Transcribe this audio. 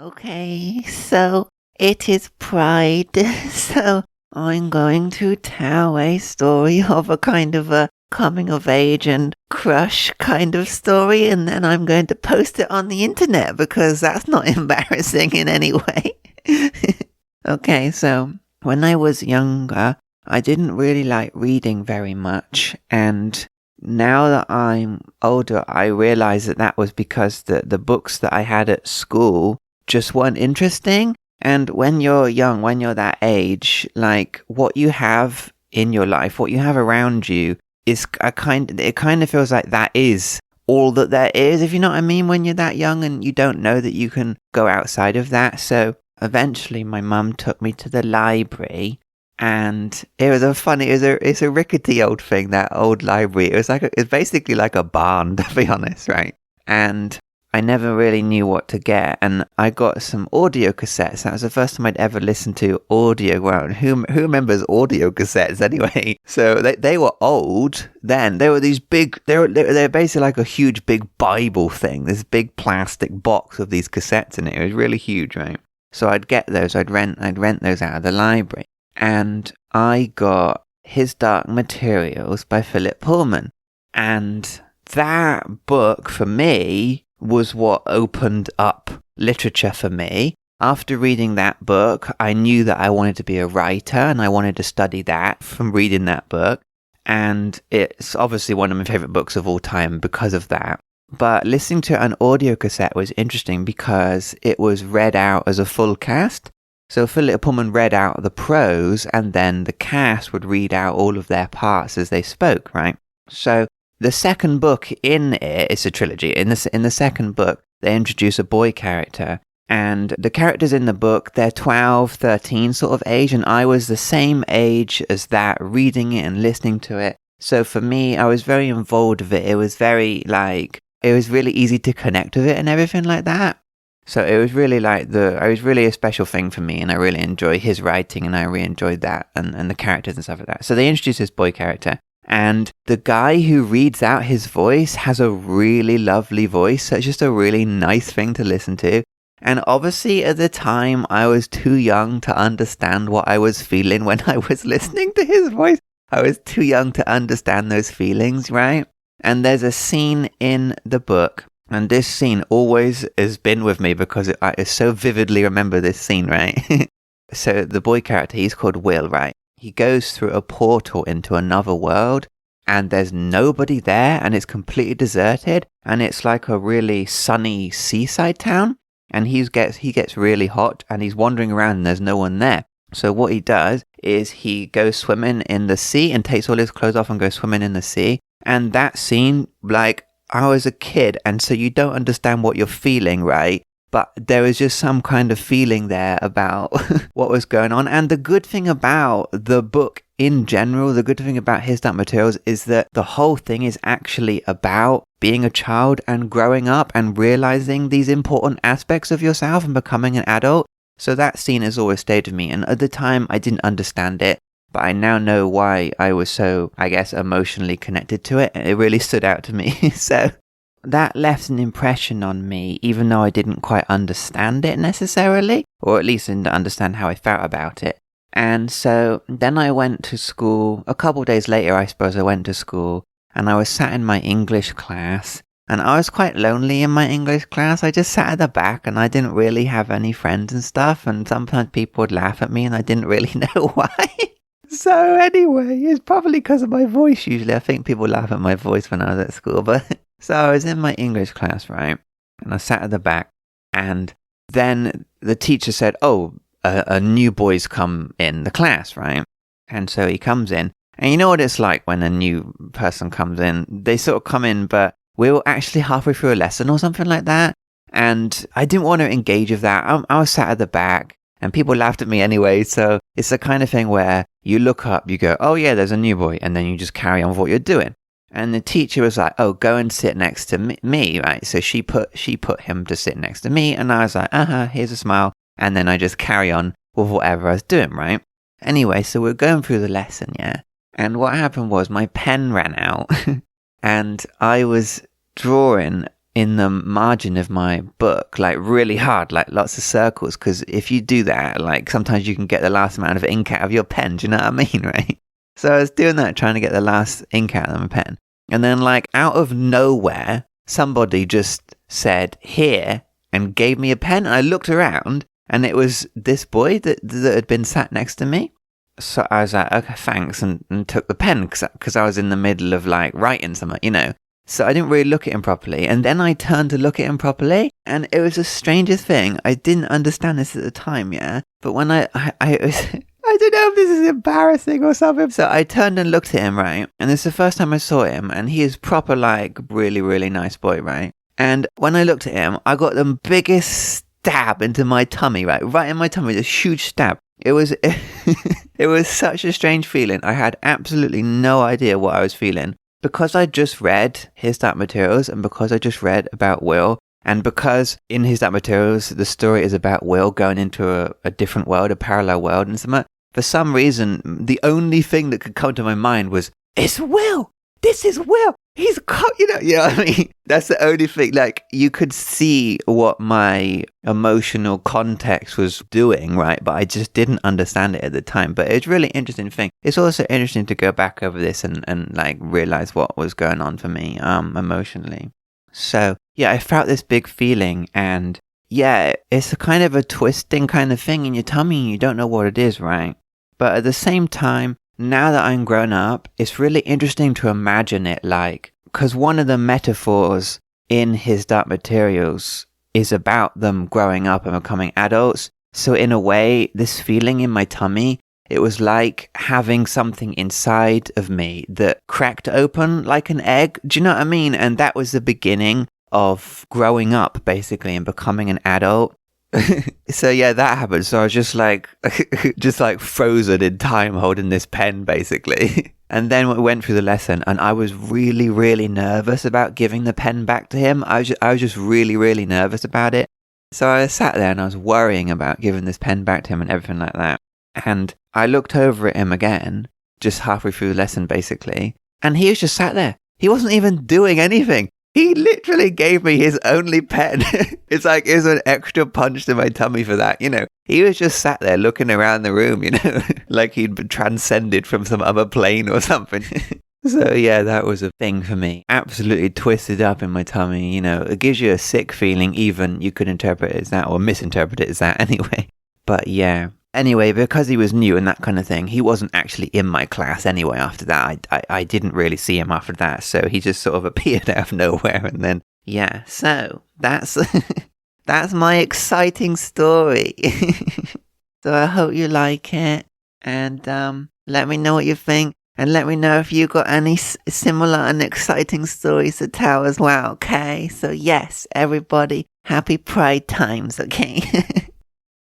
Okay, so it is Pride, so I'm going to tell a story of a kind of a coming of age and crush kind of story, and then I'm going to post it on the internet because that's not embarrassing in any way. Okay, so when I was younger, I didn't really like reading very much, and now that I'm older, I realize that was because the books that I had at school just weren't interesting. And when you're young, when you're that age, like what you have in your life, what you have around you is it kind of feels like that is all that there is, if you know what I mean, when you're that young and you don't know that you can go outside of that. So eventually my mum took me to the library. And it's a rickety old thing, that old library. It's basically like a barn, to be honest, right? And I never really knew what to get. And I got some audio cassettes. That was the first time I'd ever listened to audio. Well, who remembers audio cassettes anyway? So they were old then. They were these big, they're basically like a huge big Bible thing. This big plastic box with these cassettes in it. It was really huge, right? So I'd get those. I'd rent those out of the library. And I got His Dark Materials by Philip Pullman. And that book, for me, was what opened up literature for me. After reading that book, I knew that I wanted to be a writer, and I wanted to study that from reading that book. And it's obviously one of my favorite books of all time because of that. But listening to an audio cassette was interesting because it was read out as a full cast. So Philip Pullman read out the prose, and then the cast would read out all of their parts as they spoke, right? So the second book in it's a trilogy. In the second book, they introduce a boy character. And the characters in the book, they're 12, 13 sort of age, and I was the same age as that, reading it and listening to it. So for me, I was very involved with it. It was really easy to connect with it and everything like that. So it was really it was really a special thing for me, and I really enjoy his writing, and I really enjoyed that, and the characters and stuff like that. So they introduced this boy character, and the guy who reads out his voice has a really lovely voice, so it's just a really nice thing to listen to. And obviously at the time, I was too young to understand what I was feeling when I was listening to his voice. I was too young to understand those feelings, right? And there's a scene in the book, and this scene always has been with me because I so vividly remember this scene, right? So the boy character, he's called Will, right? He goes through a portal into another world, and there's nobody there, and it's completely deserted, and it's like a really sunny seaside town, and he gets really hot, and he's wandering around, and there's no one there. So what he does is he goes swimming in the sea and takes all his clothes off and goes swimming in the sea. And that scene, like, I was a kid, and so you don't understand what you're feeling, right? But there was just some kind of feeling there about what was going on. And the good thing about the book in general, the good thing about His Dark Materials is that the whole thing is actually about being a child and growing up and realizing these important aspects of yourself and becoming an adult. So that scene has always stayed with me. And at the time, I didn't understand it, but I now know why I was so, I guess, emotionally connected to it. It really stood out to me. So that left an impression on me, even though I didn't quite understand it necessarily, or at least didn't understand how I felt about it. And so then I went to school. A couple of days later, I suppose, I went to school, and I was sat in my English class, and I was quite lonely in my English class. I just sat at the back, and I didn't really have any friends and stuff, and sometimes people would laugh at me, and I didn't really know why. So anyway, it's probably because of my voice usually. I think people laugh at my voice when I was at school, but so I was in my English class, right? And I sat at the back, and then the teacher said, a new boy's come in the class, right? And so he comes in, and you know what it's like when a new person comes in? They sort of come in, but we were actually halfway through a lesson or something like that. And I didn't want to engage with that. I was sat at the back, and people laughed at me anyway. So it's the kind of thing where you look up, you go, oh yeah, there's a new boy. And then you just carry on with what you're doing. And the teacher was like, oh, go and sit next to me, right? So she put him to sit next to me. And I was like, here's a smile. And then I just carry on with whatever I was doing, right? Anyway, so we're going through the lesson, yeah? And what happened was my pen ran out and I was drawing in the margin of my book, like really hard, like lots of circles, because if you do that, like sometimes you can get the last amount of ink out of your pen, do you know what I mean, right? So I was doing that, trying to get the last ink out of my pen. And then like out of nowhere, somebody just said, here, and gave me a pen. And I looked around and it was this boy that had been sat next to me. So I was like, okay, thanks, and took the pen because I was in the middle of like writing something, you know. So I didn't really look at him properly. And then I turned to look at him properly. And it was the strangest thing. I didn't understand this at the time, yeah. But when I was, I don't know if this is embarrassing or something. So I turned and looked at him, right? And this is the first time I saw him. And he is proper like really, really nice boy, right? And when I looked at him, I got the biggest stab into my tummy, right? Right in my tummy, this huge stab. It was, it was such a strange feeling. I had absolutely no idea what I was feeling. Because I just read His Dark Materials, and because I just read about Will, and because in His Dark Materials, the story is about Will going into a different world, a parallel world, and something, for some reason, the only thing that could come to my mind was, it's Will! This is Will! He's, you know what I mean? That's the only thing, like, you could see what my emotional context was doing, right? But I just didn't understand it at the time. But it's a really interesting thing. It's also interesting to go back over this and like, realize what was going on for me, emotionally. So, yeah, I felt this big feeling, and yeah, it's a kind of a twisting kind of thing in your tummy, and you don't know what it is, right? But at the same time, now that I'm grown up, it's really interesting to imagine it like, because one of the metaphors in His Dark Materials is about them growing up and becoming adults. So in a way, this feeling in my tummy, it was like having something inside of me that cracked open like an egg. Do you know what I mean? And that was the beginning of growing up, basically, and becoming an adult. So yeah, that happened. So I was just like frozen in time holding this pen, basically. And then we went through the lesson, and I was really, really nervous about giving the pen back to him. I was just really, really nervous about it. So I sat there and I was worrying about giving this pen back to him and everything like that. And I looked over at him again, just halfway through the lesson, basically. And he was just sat there. He wasn't even doing anything. He literally gave me his only pen. It's like it was an extra punch to my tummy for that, you know. He was just sat there looking around the room, you know, like he'd been transcended from some other plane or something. So yeah, that was a thing for me. Absolutely twisted up in my tummy, you know. It gives you a sick feeling, even you could interpret it as that or misinterpret it as that anyway. But yeah. Anyway, because he was new and that kind of thing, he wasn't actually in my class anyway after that. I didn't really see him after that, so he just sort of appeared out of nowhere, and then, yeah, so that's that's my exciting story. So I hope you like it, and let me know what you think, and let me know if you got any similar and exciting stories to tell as well, okay? So yes, everybody, happy Pride times, okay?